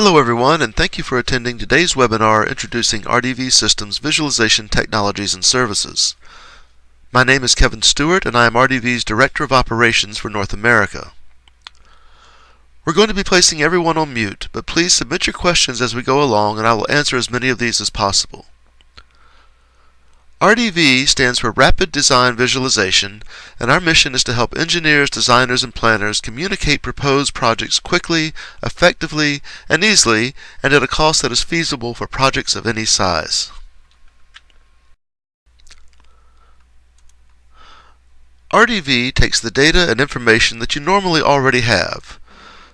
Hello everyone, and thank you for attending today's webinar introducing RDV Systems Visualization Technologies and Services. My name is Kevin Stewart, and I am RDV's Director of Operations for North America. We're going to be placing everyone on mute, but please submit your questions as we go along, and I will answer as many of these as possible. RDV stands for Rapid Design Visualization, and our mission is to help engineers, designers, and planners communicate proposed projects quickly, effectively, and easily, and at a cost that is feasible for projects of any size. RDV takes the data and information that you normally already have: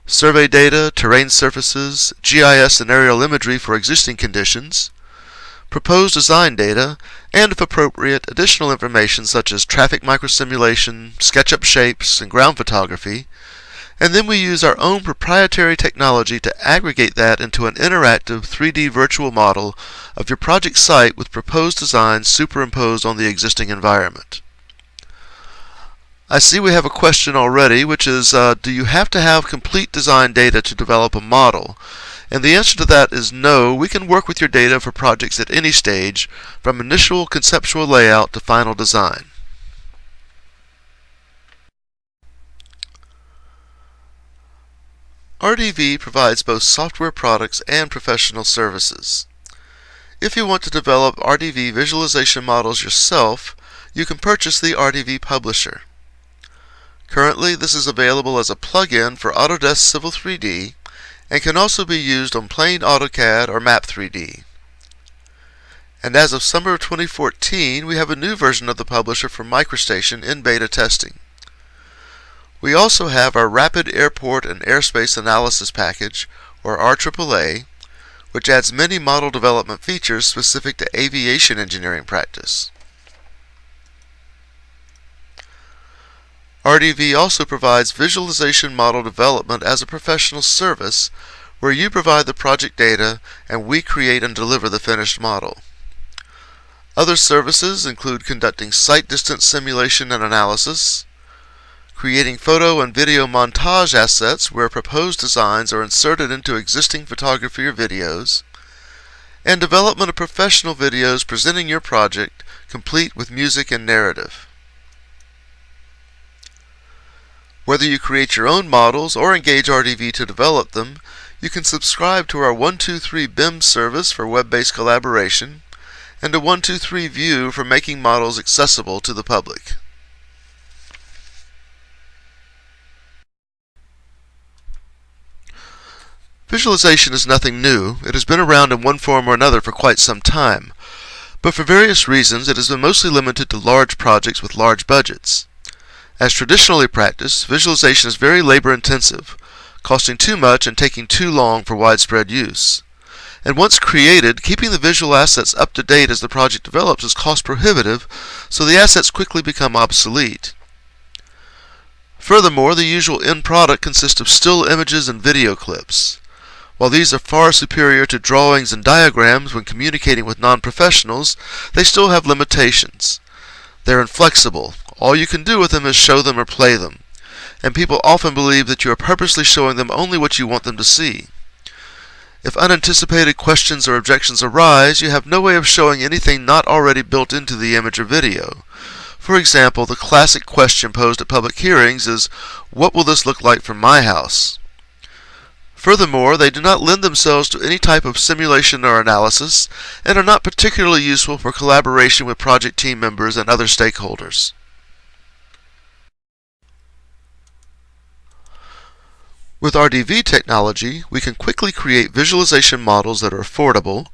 survey data, terrain surfaces, GIS and aerial imagery for existing conditions, proposed design data, and if appropriate, additional information such as traffic microsimulation, SketchUp shapes, and ground photography, and then we use our own proprietary technology to aggregate that into an interactive 3D virtual model of your project site with proposed designs superimposed on the existing environment. I see we have a question already, which is, do you have to have complete design data to develop a model? And the answer to that is no. We can work with your data for projects at any stage, from initial conceptual layout to final design. RDV provides both software products and professional services. If you want to develop RDV visualization models yourself, you can purchase the RDV Publisher. Currently, this is available as a plugin for Autodesk Civil 3D, and can also be used on plain AutoCAD or Map 3D. And as of summer of 2014, we have a new version of the publisher for MicroStation in beta testing. We also have our Rapid Airport and Airspace Analysis package, or RAAA, which adds many model development features specific to aviation engineering practice. RDV also provides visualization model development as a professional service where you provide the project data and we create and deliver the finished model. Other services include conducting site distance simulation and analysis, creating photo and video montage assets where proposed designs are inserted into existing photography or videos, and development of professional videos presenting your project complete with music and narrative. Whether you create your own models or engage RDV to develop them, you can subscribe to our 123 BIM service for web-based collaboration and a 123 View for making models accessible to the public. Visualization is nothing new. It has been around in one form or another for quite some time, but for various reasons it has been mostly limited to large projects with large budgets. As traditionally practiced, visualization is very labor-intensive, costing too much and taking too long for widespread use. And once created, keeping the visual assets up to date as the project develops is cost-prohibitive, so the assets quickly become obsolete. Furthermore, the usual end product consists of still images and video clips. While these are far superior to drawings and diagrams when communicating with non-professionals, they still have limitations. They're inflexible. All you can do with them is show them or play them, and people often believe that you are purposely showing them only what you want them to see. If unanticipated questions or objections arise, you have no way of showing anything not already built into the image or video. For example, the classic question posed at public hearings is, "What will this look like from my house?" Furthermore, they do not lend themselves to any type of simulation or analysis, and are not particularly useful for collaboration with project team members and other stakeholders. With RDV technology, we can quickly create visualization models that are affordable,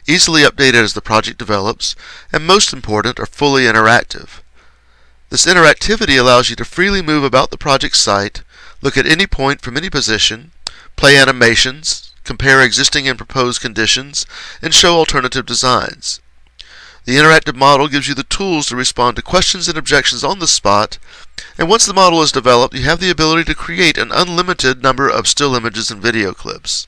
easily updated as the project develops, and most important, are fully interactive. This interactivity allows you to freely move about the project site, look at any point from any position, play animations, compare existing and proposed conditions, and show alternative designs. The interactive model gives you the tools to respond to questions and objections on the spot, and once the model is developed, you have the ability to create an unlimited number of still images and video clips.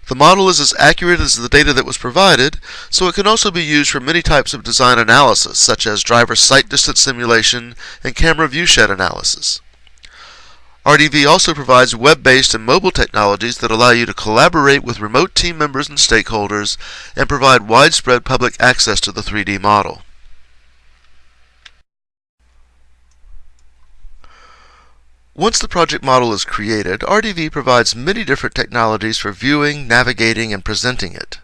The model is as accurate as the data that was provided, so it can also be used for many types of design analysis, such as driver site distance simulation and camera viewshed analysis. RDV also provides web-based and mobile technologies that allow you to collaborate with remote team members and stakeholders and provide widespread public access to the 3D model. Once the project model is created, RDV provides many different technologies for viewing, navigating, and presenting it.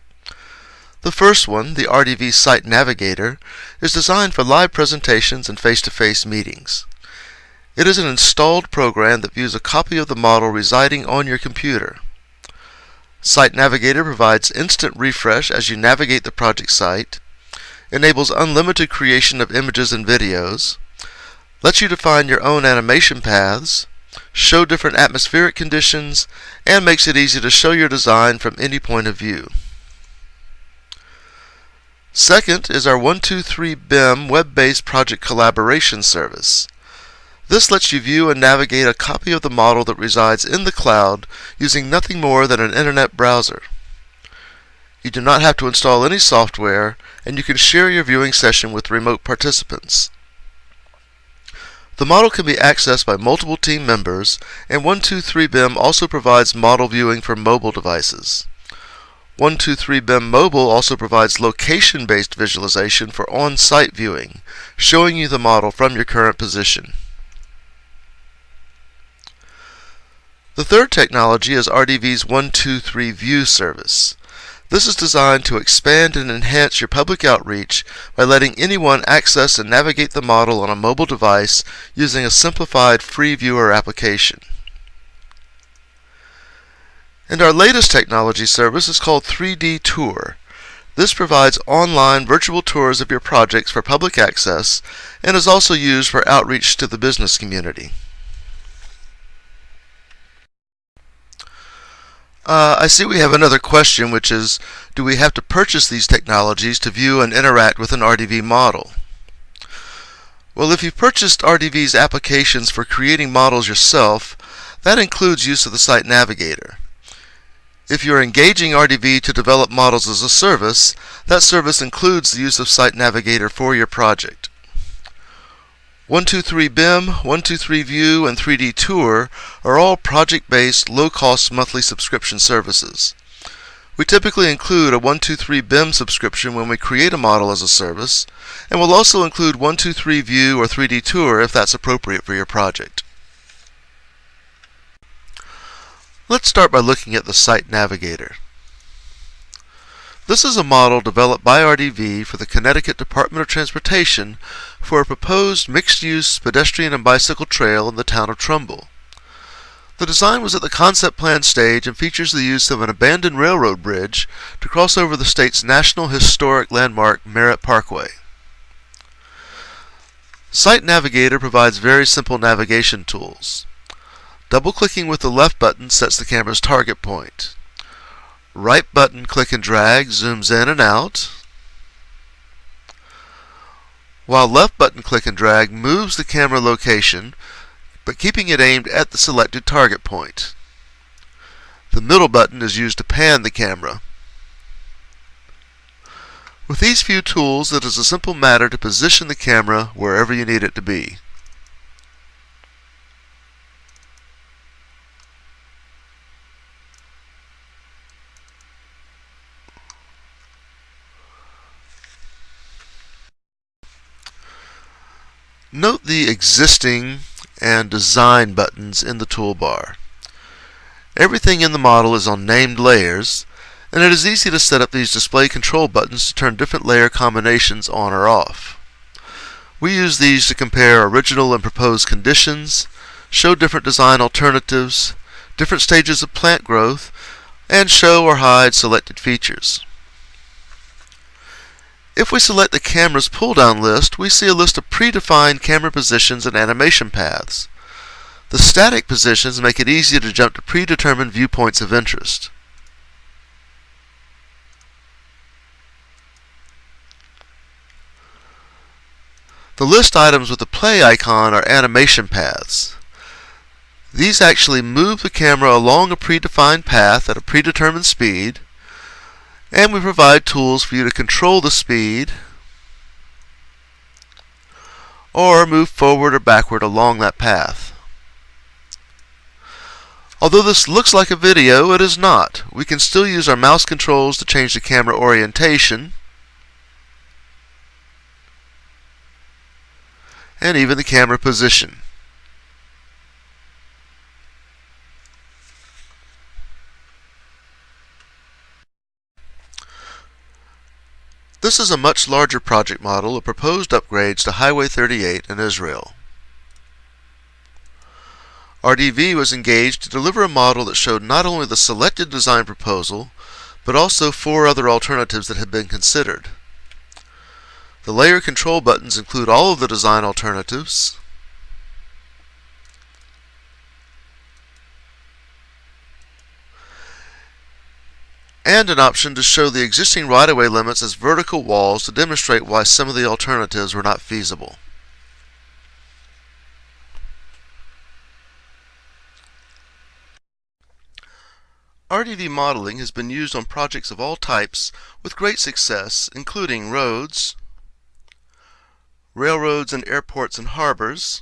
The first one, the RDV Site Navigator, is designed for live presentations and face-to-face meetings. It is an installed program that views a copy of the model residing on your computer. Site Navigator provides instant refresh as you navigate the project site, enables unlimited creation of images and videos, lets you define your own animation paths, show different atmospheric conditions, and makes it easy to show your design from any point of view. Second is our 123BIM web-based project collaboration service. This lets you view and navigate a copy of the model that resides in the cloud using nothing more than an internet browser. You do not have to install any software, and you can share your viewing session with remote participants. The model can be accessed by multiple team members, and 123BIM also provides model viewing for mobile devices. 123BIM Mobile also provides location-based visualization for on-site viewing, showing you the model from your current position. The third technology is RDV's 123View service. This is designed to expand and enhance your public outreach by letting anyone access and navigate the model on a mobile device using a simplified free viewer application. And our latest technology service is called 3D Tour. This provides online virtual tours of your projects for public access and is also used for outreach to the business community. I see we have another question, which is, do we have to purchase these technologies to view and interact with an RDV model? Well, if you've purchased RDV's applications for creating models yourself, that includes use of the Site Navigator. If you're engaging RDV to develop models as a service, that service includes the use of Site Navigator for your project. 123BIM, 123View, and 3D Tour are all project-based, low-cost monthly subscription services. We typically include a 123BIM subscription when we create a model as a service, and we'll also include 123View or 3D Tour if that's appropriate for your project. Let's start by looking at the Site Navigator. This is a model developed by RDV for the Connecticut Department of Transportation for a proposed mixed-use pedestrian and bicycle trail in the town of Trumbull. The design was at the concept plan stage and features the use of an abandoned railroad bridge to cross over the state's National Historic Landmark Merritt Parkway. Site Navigator provides very simple navigation tools. Double-clicking with the left button sets the camera's target point. Right button, click and drag, zooms in and out, while left button, click and drag, moves the camera location, but keeping it aimed at the selected target point. The middle button is used to pan the camera. With these few tools, it is a simple matter to position the camera wherever you need it to be. Note the existing and design buttons in the toolbar. Everything in the model is on named layers, and it is easy to set up these display control buttons to turn different layer combinations on or off. We use these to compare original and proposed conditions, show different design alternatives, different stages of plant growth, and show or hide selected features. If we select the camera's pull-down list, we see a list of predefined camera positions and animation paths. The static positions make it easy to jump to predetermined viewpoints of interest. The list items with the play icon are animation paths. These actually move the camera along a predefined path at a predetermined speed, and we provide tools for you to control the speed or move forward or backward along that path. Although this looks like a video, it is not. We can still use our mouse controls to change the camera orientation and even the camera position. This is a much larger project model of proposed upgrades to Highway 38 in Israel. RDV was engaged to deliver a model that showed not only the selected design proposal, but also 4 other alternatives that had been considered. The layer control buttons include all of the design alternatives, and an option to show the existing right-of-way limits as vertical walls to demonstrate why some of the alternatives were not feasible. RDV modeling has been used on projects of all types with great success, including roads, railroads and airports and harbors,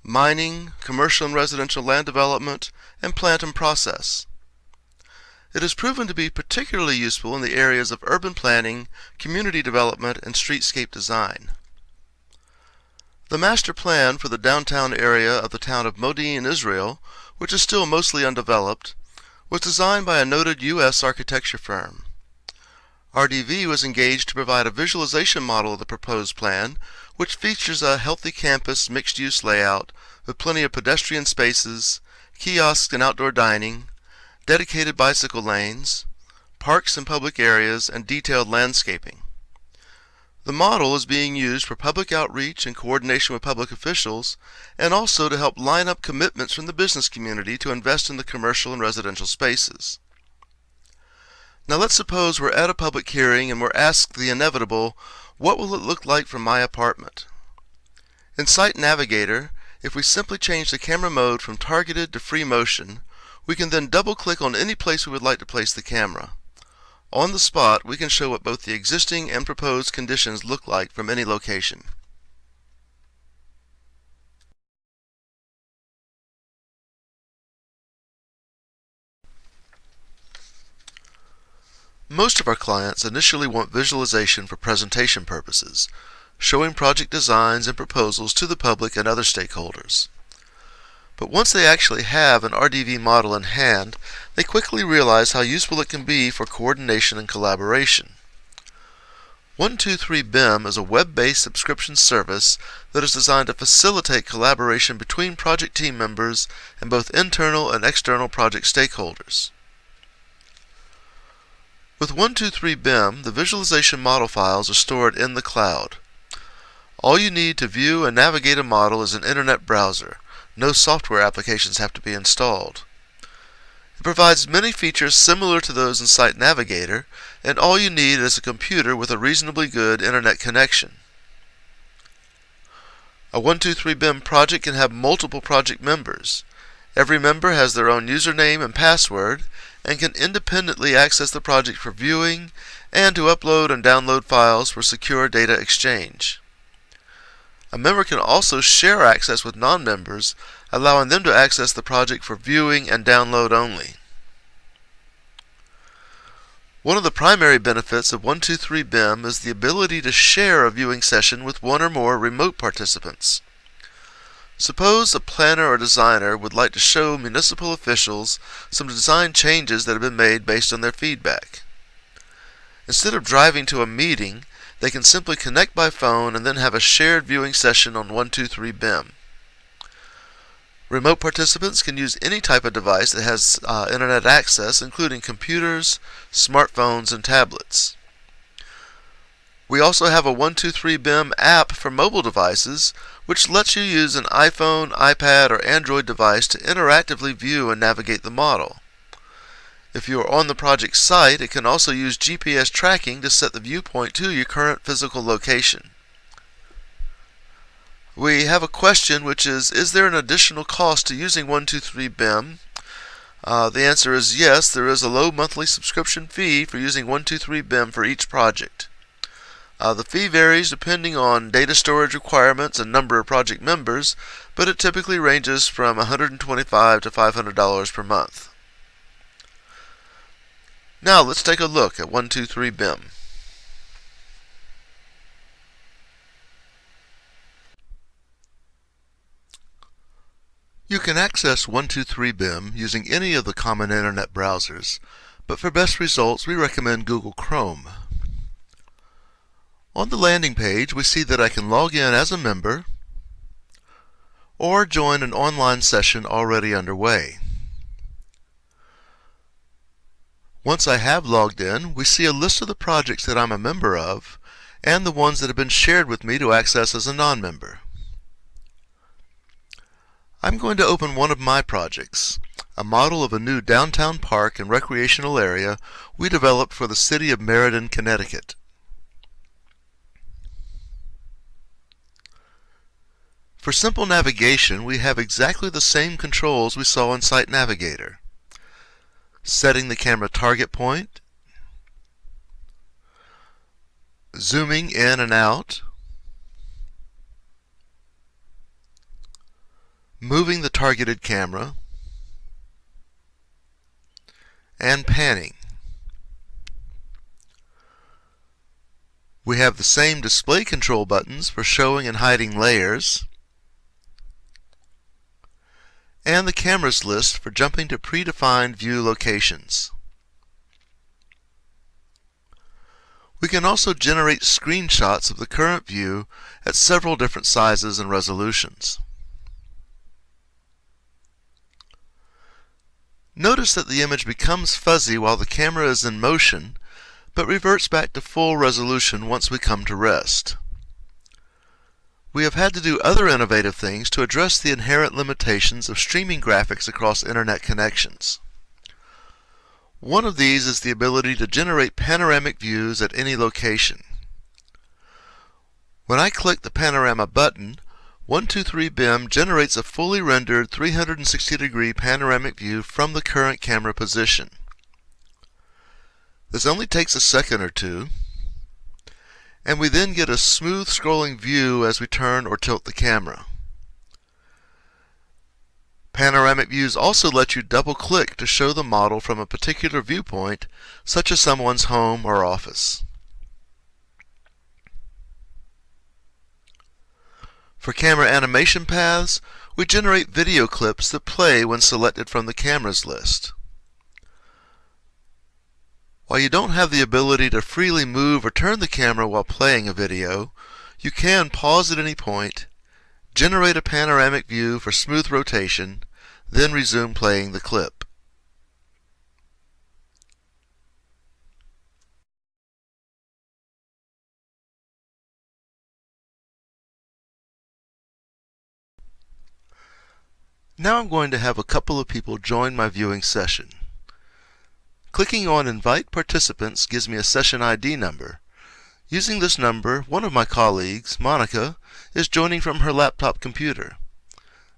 mining, commercial and residential land development, and plant and process. It has proven to be particularly useful in the areas of urban planning, community development, and streetscape design. The master plan for the downtown area of the town of Modi'in, Israel, which is still mostly undeveloped, was designed by a noted U.S. architecture firm. RDV was engaged to provide a visualization model of the proposed plan, which features a healthy campus mixed-use layout with plenty of pedestrian spaces, kiosks and outdoor dining, dedicated bicycle lanes, parks and public areas, and detailed landscaping. The model is being used for public outreach and coordination with public officials, and also to help line up commitments from the business community to invest in the commercial and residential spaces. Now let's suppose we're at a public hearing and we're asked the inevitable, what will it look like from my apartment? In Site Navigator, if we simply change the camera mode from targeted to free motion, we can then double-click on any place we would like to place the camera. On the spot, we can show what both the existing and proposed conditions look like from any location. Most of our clients initially want visualization for presentation purposes, showing project designs and proposals to the public and other stakeholders. But once they actually have an RDV model in hand, they quickly realize how useful it can be for coordination and collaboration. 123BIM is a web-based subscription service that is designed to facilitate collaboration between project team members and both internal and external project stakeholders. With 123BIM, the visualization model files are stored in the cloud. All you need to view and navigate a model is an internet browser. No software applications have to be installed. It provides many features similar to those in Site Navigator, and all you need is a computer with a reasonably good internet connection. A 123BIM project can have multiple project members. Every member has their own username and password and can independently access the project for viewing and to upload and download files for secure data exchange. A member can also share access with non-members, allowing them to access the project for viewing and download only. One of the primary benefits of 123BIM is the ability to share a viewing session with one or more remote participants. Suppose a planner or designer would like to show municipal officials some design changes that have been made based on their feedback. Instead of driving to a meeting, they can simply connect by phone and then have a shared viewing session on 123BIM. Remote participants can use any type of device that has internet access, including computers, smartphones, and tablets. We also have a 123BIM app for mobile devices, which lets you use an iPhone, iPad, or Android device to interactively view and navigate the model. If you are on the project site, it can also use GPS tracking to set the viewpoint to your current physical location. We have a question, which is there an additional cost to using 123BIM? The answer is yes, there is a low monthly subscription fee for using 123BIM for each project. The fee varies depending on data storage requirements and number of project members, but it typically ranges from $125 to $500 per month. Now let's take a look at 123 BIM. You can access 123 BIM using any of the common internet browsers, but for best results we recommend Google Chrome. On the landing page we see that I can log in as a member or join an online session already underway. Once I have logged in, we see a list of the projects that I'm a member of and the ones that have been shared with me to access as a non-member. I'm going to open one of my projects, a model of a new downtown park and recreational area we developed for the city of Meriden, Connecticut. For simple navigation, we have exactly the same controls we saw in Site Navigator. Setting the camera target point, zooming in and out, moving the targeted camera, and panning. We have the same display control buttons for showing and hiding layers, and the cameras list for jumping to predefined view locations. We can also generate screenshots of the current view at several different sizes and resolutions. Notice that the image becomes fuzzy while the camera is in motion, but reverts back to full resolution once we come to rest. We have had to do other innovative things to address the inherent limitations of streaming graphics across internet connections. One of these is the ability to generate panoramic views at any location. When I click the Panorama button, 123 BIM generates a fully rendered 360-degree panoramic view from the current camera position. This only takes a second or two, and we then get a smooth scrolling view as we turn or tilt the camera. Panoramic views also let you double-click to show the model from a particular viewpoint, such as someone's home or office. For camera animation paths, we generate video clips that play when selected from the cameras list. While you don't have the ability to freely move or turn the camera while playing a video, you can pause at any point, generate a panoramic view for smooth rotation, then resume playing the clip. Now I'm going to have a couple of people join my viewing session. Clicking on Invite Participants gives me a session ID number. Using this number, one of my colleagues, Monica, is joining from her laptop computer.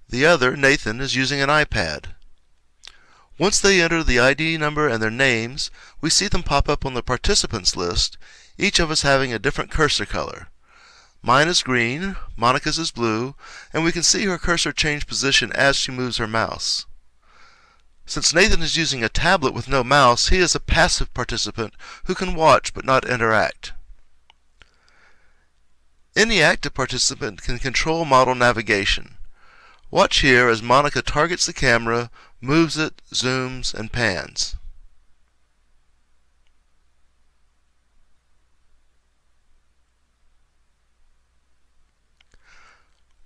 The other, Nathan, is using an iPad. Once they enter the ID number and their names, we see them pop up on the participants list, each of us having a different cursor color. Mine is green, Monica's is blue, and we can see her cursor change position as she moves her mouse. Since Nathan is using a tablet with no mouse, he is a passive participant who can watch but not interact. Any active participant can control model navigation. Watch here as Monica targets the camera, moves it, zooms, and pans.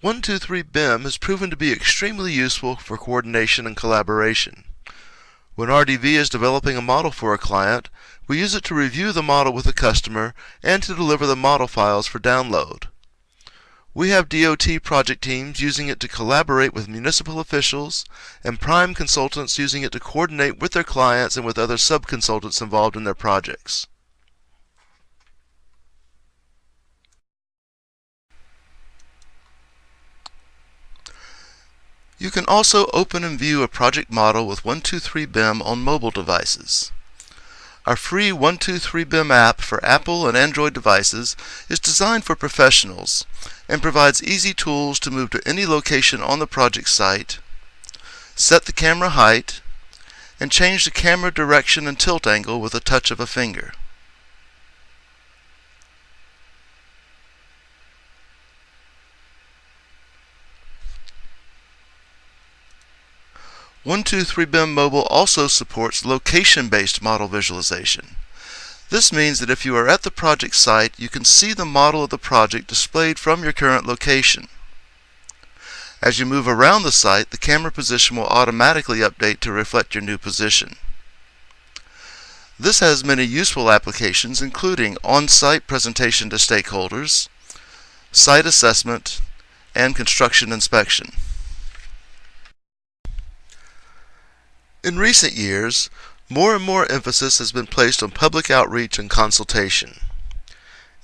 "123 BIM has proven to be extremely useful for coordination and collaboration. When RDV is developing a model for a client, we use it to review the model with the customer and to deliver the model files for download. We have DOT project teams using it to collaborate with municipal officials, and prime consultants using it to coordinate with their clients and with other sub-consultants involved in their projects. You can also open and view a project model with 123 BIM on mobile devices. Our free 123BIM app for Apple and Android devices is designed for professionals and provides easy tools to move to any location on the project site, set the camera height, and change the camera direction and tilt angle with a touch of a finger. One23BIM Mobile also supports location-based model visualization. This means that if you are at the project site, you can see the model of the project displayed from your current location. As you move around the site, the camera position will automatically update to reflect your new position. This has many useful applications, including on-site presentation to stakeholders, site assessment, and construction inspection. In recent years, more and more emphasis has been placed on public outreach and consultation.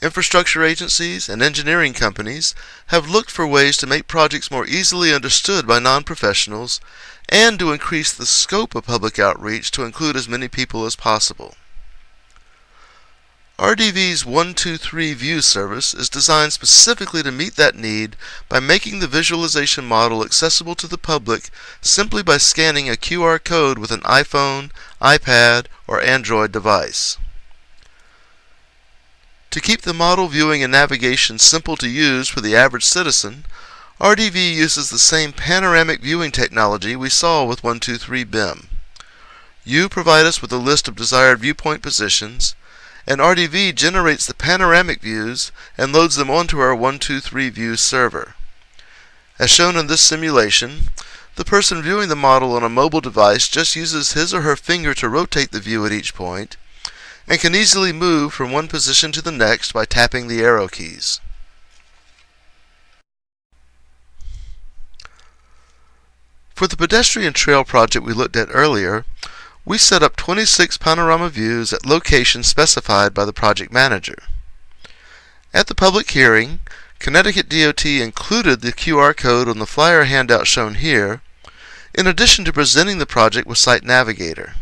Infrastructure agencies and engineering companies have looked for ways to make projects more easily understood by non-professionals and to increase the scope of public outreach to include as many people as possible. RDV's 123 View service is designed specifically to meet that need by making the visualization model accessible to the public simply by scanning a QR code with an iPhone, iPad, or Android device. To keep the model viewing and navigation simple to use for the average citizen, RDV uses the same panoramic viewing technology we saw with 123BIM. You provide us with a list of desired viewpoint positions, and RDV generates the panoramic views and loads them onto our 123 View server. As shown in this simulation, the person viewing the model on a mobile device just uses his or her finger to rotate the view at each point, and can easily move from one position to the next by tapping the arrow keys. For the pedestrian trail project we looked at earlier, we set up 26 panorama views at locations specified by the project manager. At the public hearing, Connecticut DOT included the QR code on the flyer handout shown here, in addition to presenting the project with Site Navigator.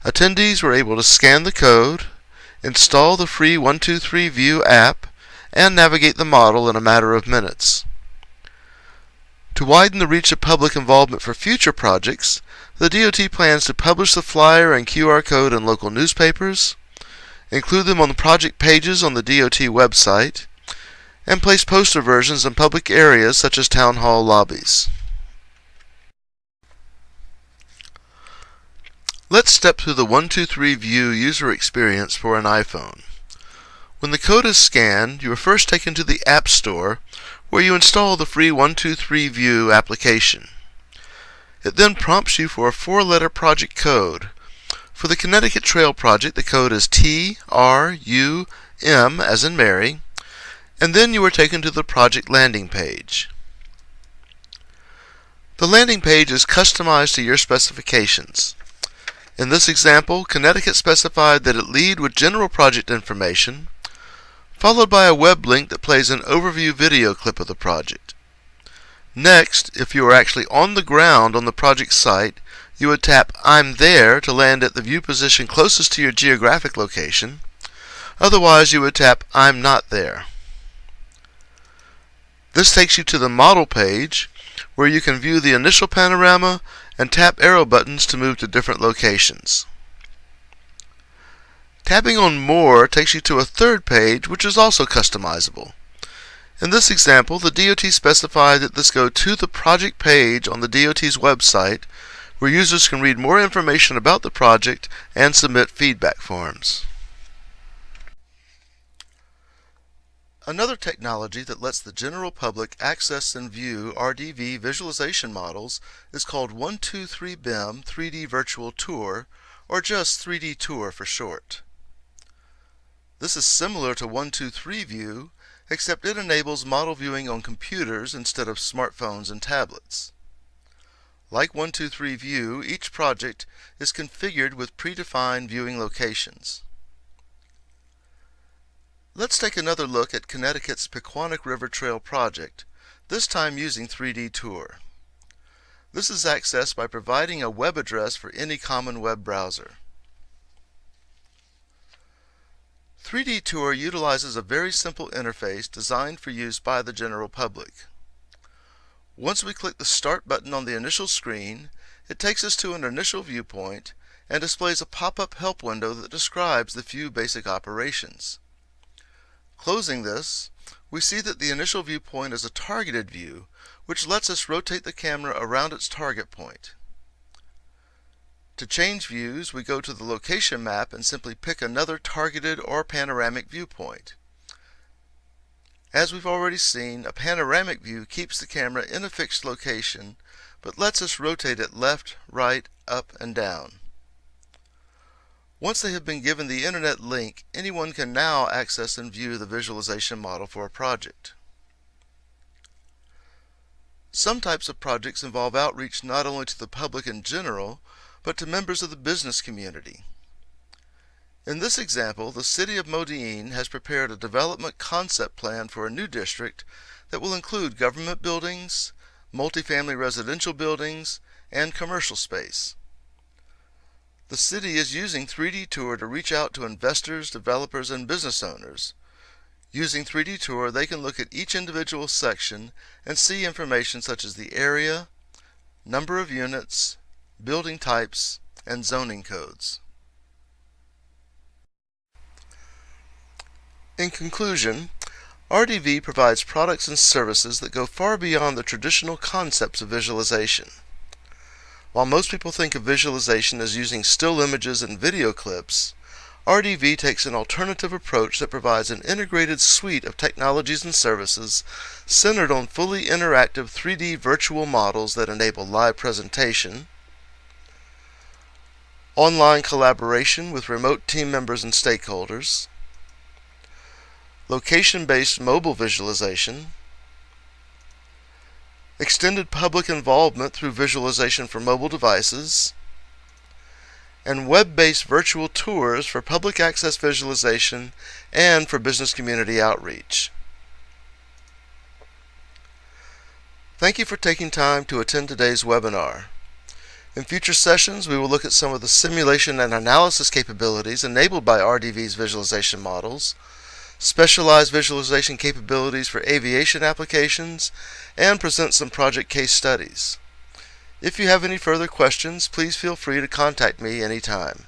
Attendees were able to scan the code, install the free 123 View app, and navigate the model in a matter of minutes. To widen the reach of public involvement for future projects, the DOT plans to publish the flyer and QR code in local newspapers, include them on the project pages on the DOT website, and place poster versions in public areas such as town hall lobbies. Let's step through the 123 View user experience for an iPhone. When the code is scanned, you are first taken to the App Store, where you install the free 123 View application. It then prompts you for a 4-letter project code. For the Connecticut Trail project, the code is TRUM, as in Mary, and then you are taken to the project landing page. The landing page is customized to your specifications. In this example, Connecticut specified that it lead with general project information, followed by a web link that plays an overview video clip of the project. Next, if you are actually on the ground on the project site, you would tap I'm there to land at the view position closest to your geographic location. Otherwise, you would tap I'm not there. This takes you to the model page, where you can view the initial panorama and tap arrow buttons to move to different locations. Tapping on More takes you to a third page, which is also customizable. In this example, the DOT specified that this go to the project page on the DOT's website, where users can read more information about the project and submit feedback forms. Another technology that lets the general public access and view RDV visualization models is called 123BIM 3D Virtual Tour, or just 3D Tour for short. This is similar to 123 View, except it enables model viewing on computers instead of smartphones and tablets. Like 123 View, each project is configured with predefined viewing locations. Let's take another look at Connecticut's Pequannock River Trail project, this time using 3D Tour. This is accessed by providing a web address for any common web browser. 3D Tour utilizes a very simple interface designed for use by the general public. Once we click the Start button on the initial screen, it takes us to an initial viewpoint and displays a pop-up help window that describes the few basic operations. Closing this, we see that the initial viewpoint is a targeted view, which lets us rotate the camera around its target point. To change views, we go to the location map and simply pick another targeted or panoramic viewpoint. As we've already seen, a panoramic view keeps the camera in a fixed location, but lets us rotate it left, right, up, and down. Once they have been given the internet link, anyone can now access and view the visualization model for a project. Some types of projects involve outreach not only to the public in general, but to members of the business community. In this example, the City of Modine has prepared a development concept plan for a new district that will include government buildings, multifamily residential buildings, and commercial space. The city is using 3D Tour to reach out to investors, developers, and business owners. Using 3D Tour, they can look at each individual section and see information such as the area, number of units, building types, and zoning codes. In conclusion, RDV provides products and services that go far beyond the traditional concepts of visualization. While most people think of visualization as using still images and video clips, RDV takes an alternative approach that provides an integrated suite of technologies and services centered on fully interactive 3D virtual models that enable live presentation, online collaboration with remote team members and stakeholders, location-based mobile visualization, extended public involvement through visualization for mobile devices, and web-based virtual tours for public access visualization and for business community outreach. Thank you for taking time to attend today's webinar. In future sessions, we will look at some of the simulation and analysis capabilities enabled by RDV's visualization models, specialized visualization capabilities for aviation applications, and present some project case studies. If you have any further questions, please feel free to contact me anytime.